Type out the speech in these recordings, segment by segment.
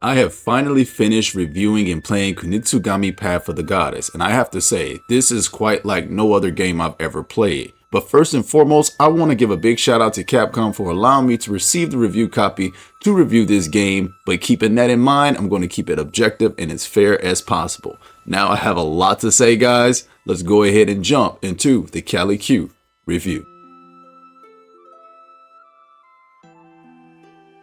I have finally finished reviewing and playing Kunitsu Gami Path of the Goddess, and I have to say, this is quite like no other game I've ever played. But first and foremost, I want to give a big shout out to Capcom for allowing me to receive the review copy to review this game, but keeping that in mind, I'm going to keep it objective and as fair as possible. Now I have a lot to say, guys. Let's go ahead and jump into the Cali Q review.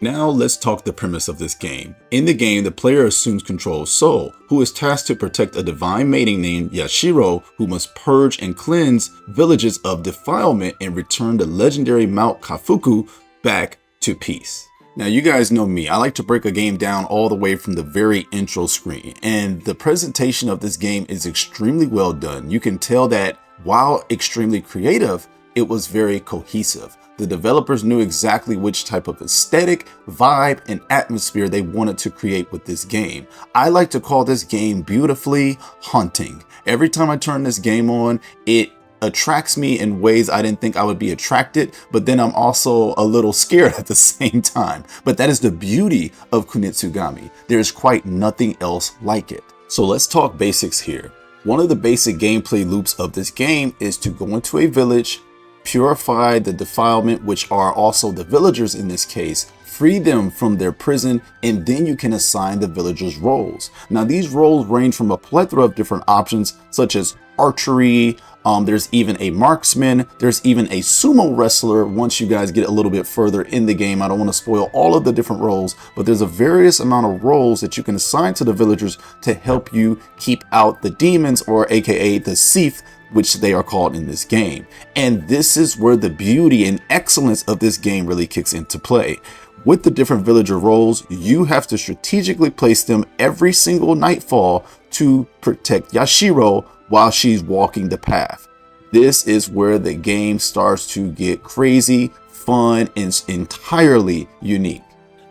Now let's talk the premise of this game. In the game, the player assumes control of Soul, who is tasked to protect a divine maiden named Yoshiro, who must purge and cleanse villages of defilement and return the legendary Mount Kafuku back to peace. Now you guys know me, I like to break a game down all the way from the very intro screen, and the presentation of this game is extremely well done. You can tell that while extremely creative, it was very cohesive. The developers knew exactly which type of aesthetic, vibe, and atmosphere they wanted to create with this game. I like to call this game beautifully haunting. Every time I turn this game on, it attracts me in ways I didn't think I would be attracted, but then I'm also a little scared at the same time. But that is the beauty of Kunitsu Gami. There's quite nothing else like it. So let's talk basics here. One of the basic gameplay loops of this game is to go into a village, purify the defilement, which are also the villagers in this case, free them from their prison, and then you can assign the villagers roles. Now these roles range from a plethora of different options such as archery, there's even a marksman, there's even a sumo wrestler once you guys get a little bit further in the game. I don't want to spoil all of the different roles, but there's a various amount of roles that you can assign to the villagers to help you keep out the demons, or aka the Thief, which they are called in this game. And this is where the beauty and excellence of this game really kicks into play. With the different villager roles, you have to strategically place them every single nightfall to protect Yoshiro while she's walking the path. This is where the game starts to get crazy, fun, and entirely unique.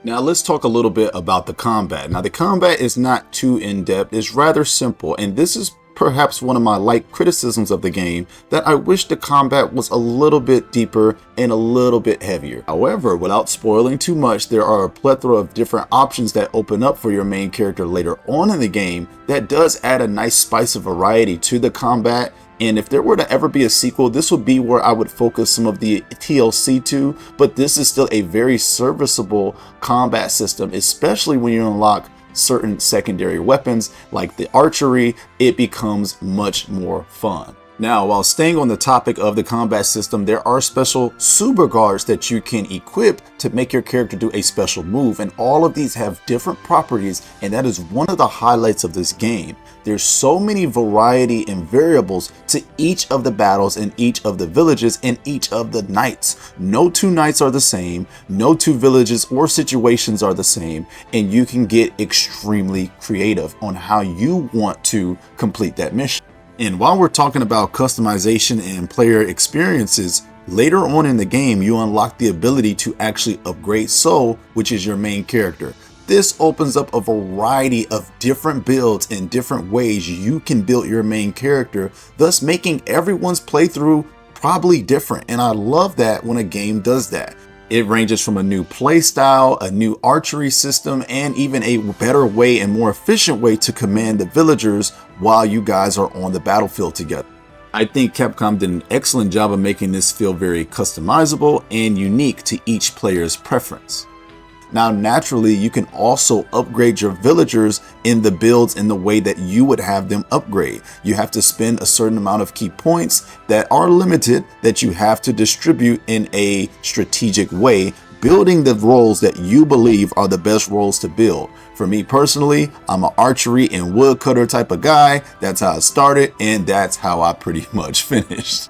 Now let's talk a little bit about the combat. Now the combat is not too in-depth, it's rather simple, and this is perhaps one of my light criticisms of the game, that I wish the combat was a little bit deeper and a little bit heavier. However, without spoiling too much, there are a plethora of different options that open up for your main character later on in the game that does add a nice spice of variety to the combat. And if there were to ever be a sequel, this would be where I would focus some of the TLC to, but this is still a very serviceable combat system, especially when you unlock certain secondary weapons like the archery. It becomes much more fun. Now, while staying on the topic of the combat system, there are special super guards that you can equip to make your character do a special move, and all of these have different properties, and that is one of the highlights of this game. There's so many variety and variables to each of the battles in each of the villages and each of the nights. No two nights are the same, no two villages or situations are the same, and you can get extremely creative on how you want to complete that mission. And while we're talking about customization and player experiences, later on in the game, you unlock the ability to actually upgrade Soul, which is your main character. This opens up a variety of different builds and different ways you can build your main character, thus making everyone's playthrough probably different. And I love that when a game does that. It ranges from a new play style, a new archery system, and even a better way and more efficient way to command the villagers while you guys are on the battlefield together. I think Capcom did an excellent job of making this feel very customizable and unique to each player's preference. Now, naturally, you can also upgrade your villagers in the builds in the way that you would have them upgrade. You have to spend a certain amount of key points that are limited that you have to distribute in a strategic way, building the roles that you believe are the best roles to build. For me personally, I'm an archery and woodcutter type of guy. That's how I started, and that's how I pretty much finished.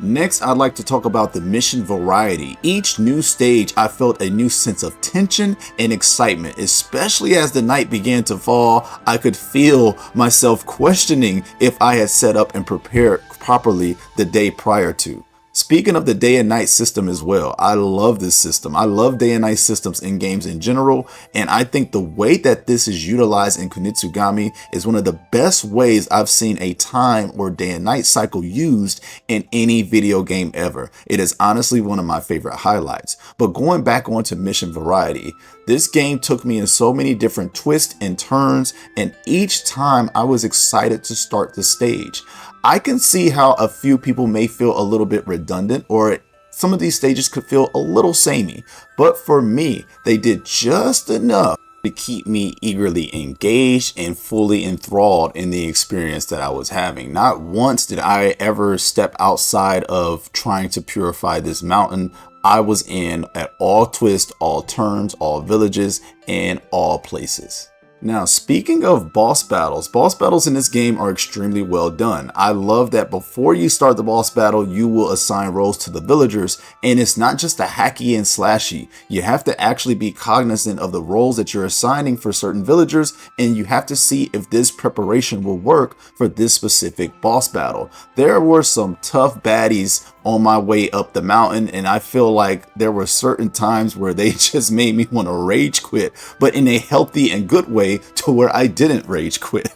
Next, I'd like to talk about the mission variety. Each new stage, I felt a new sense of tension and excitement, especially as the night began to fall. I could feel myself questioning if I had set up and prepared properly the day prior to. Speaking of the day and night system as well, I love this system. I love day and night systems in games in general, and I think the way that this is utilized in Kunitsu Gami is one of the best ways I've seen a time or day and night cycle used in any video game ever. It is honestly one of my favorite highlights. But going back onto mission variety, this game took me in so many different twists and turns, and each time I was excited to start the stage. I can see how a few people may feel a little bit redundant, or some of these stages could feel a little samey, but for me, they did just enough to keep me eagerly engaged and fully enthralled in the experience that I was having. Not once did I ever step outside of trying to purify this mountain. I was in at all twists, all turns, all villages, and all places. Now, speaking of boss battles in this game are extremely well done. I love that before you start the boss battle, you will assign roles to the villagers, and it's not just a hacky and slashy. You have to actually be cognizant of the roles that you're assigning for certain villagers, and you have to see if this preparation will work for this specific boss battle. There were some tough baddies on my way up the mountain, and I feel like there were certain times where they just made me want to rage quit, but in a healthy and good way to where I didn't rage quit.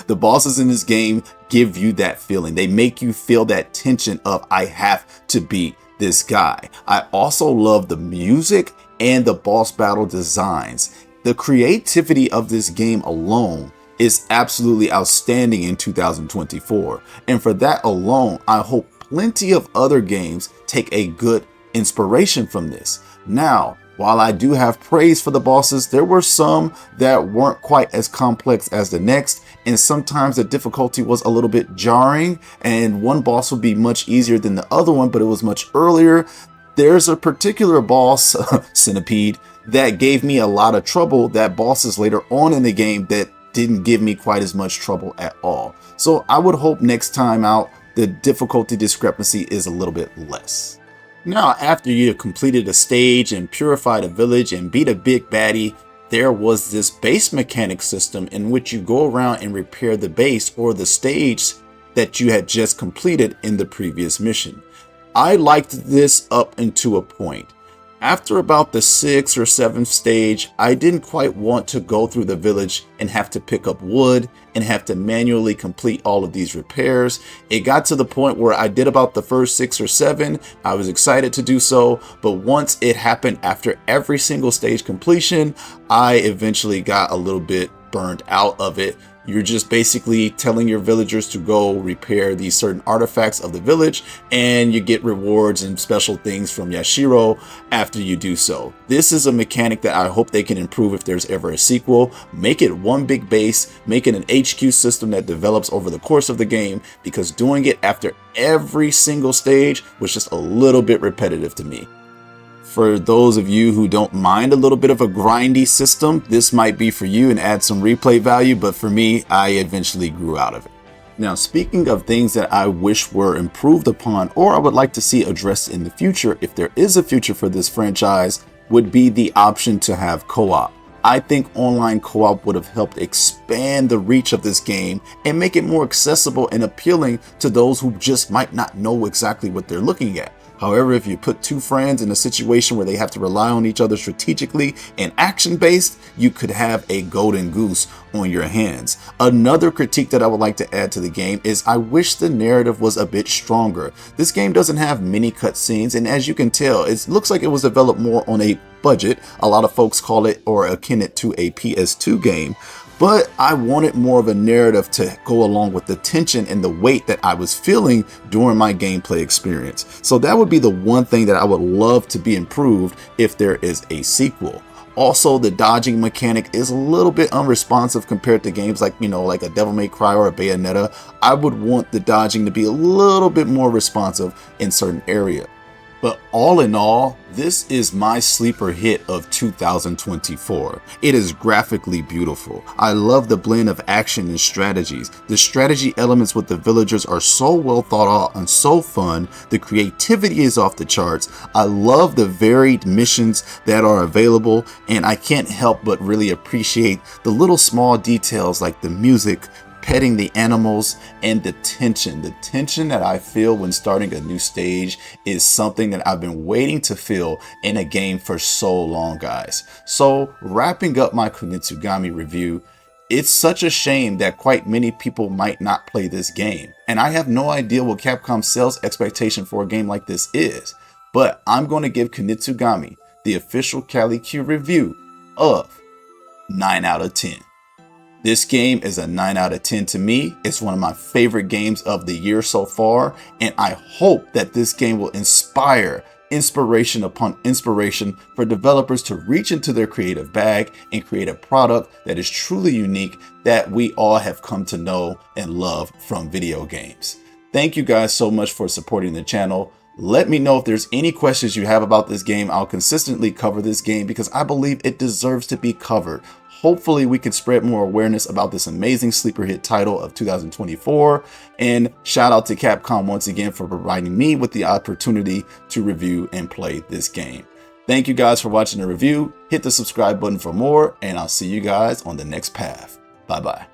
The bosses in this game give you that feeling. They make you feel that tension of I have to beat this guy. I also love the music and the boss battle designs. The creativity of this game alone is absolutely outstanding in 2024, and for that alone, I hope plenty of other games take a good inspiration from this. Now, while I do have praise for the bosses, there were some that weren't quite as complex as the next, and sometimes the difficulty was a little bit jarring, and one boss would be much easier than the other one, but it was much earlier. There's a particular boss, Centipede, that gave me a lot of trouble, that bosses later on in the game that didn't give me quite as much trouble at all. So I would hope next time out, the difficulty discrepancy is a little bit less. Now, after you have completed a stage and purified a village and beat a big baddie, there was this base mechanic system in which you go around and repair the base or the stage that you had just completed in the previous mission. I liked this up until a point. After about the 6th or 7th stage, I didn't quite want to go through the village and have to pick up wood and have to manually complete all of these repairs. It got to the point where I did about the first 6 or 7. I was excited to do so, but once it happened after every single stage completion, I eventually got a little bit burned out of it. You're just basically telling your villagers to go repair these certain artifacts of the village, and you get rewards and special things from Yoshiro after you do so. This is a mechanic that I hope they can improve if there's ever a sequel. Make it one big base, make it an HQ system that develops over the course of the game, because doing it after every single stage was just a little bit repetitive to me. For those of you who don't mind a little bit of a grindy system, this might be for you and add some replay value, but for me, I eventually grew out of it. Now, speaking of things that I wish were improved upon or I would like to see addressed in the future, if there is a future for this franchise, would be the option to have co-op. I think online co-op would have helped expand the reach of this game and make it more accessible and appealing to those who just might not know exactly what they're looking at. However, if you put two friends in a situation where they have to rely on each other strategically and action-based, you could have a golden goose on your hands. Another critique that I would like to add to the game is I wish the narrative was a bit stronger. This game doesn't have many cutscenes, and as you can tell, it looks like it was developed more on a budget. A lot of folks call it or akin it to a PS2 game. But I wanted more of a narrative to go along with the tension and the weight that I was feeling during my gameplay experience. So that would be the one thing that I would love to be improved if there is a sequel. Also, the dodging mechanic is a little bit unresponsive compared to games like, like a Devil May Cry or a Bayonetta. I would want the dodging to be a little bit more responsive in certain areas. But all in all, this is my sleeper hit of 2024. It is graphically beautiful. I love the blend of action and strategies. The strategy elements with the villagers are so well thought out and so fun. The creativity is off the charts. I love the varied missions that are available, and I can't help but really appreciate the little small details like the music, petting the animals, and the tension. The tension that I feel when starting a new stage is something that I've been waiting to feel in a game for so long, guys. So wrapping up my Kunitsu Gami review, it's such a shame that quite many people might not play this game. And I have no idea what Capcom's sales expectation for a game like this is. But I'm going to give Kunitsu Gami the official CaliQ review of 9 out of 10. This game is a 9 out of 10 to me. It's one of my favorite games of the year so far, and I hope that this game will inspire inspiration upon inspiration for developers to reach into their creative bag and create a product that is truly unique that we all have come to know and love from video games. Thank you guys so much for supporting the channel. Let me know if there's any questions you have about this game. I'll consistently cover this game because I believe it deserves to be covered. Hopefully we can spread more awareness about this amazing sleeper hit title of 2024. And shout out to Capcom once again for providing me with the opportunity to review and play this game. Thank you guys for watching the review. Hit the subscribe button for more, and I'll see you guys on the next path. Bye bye.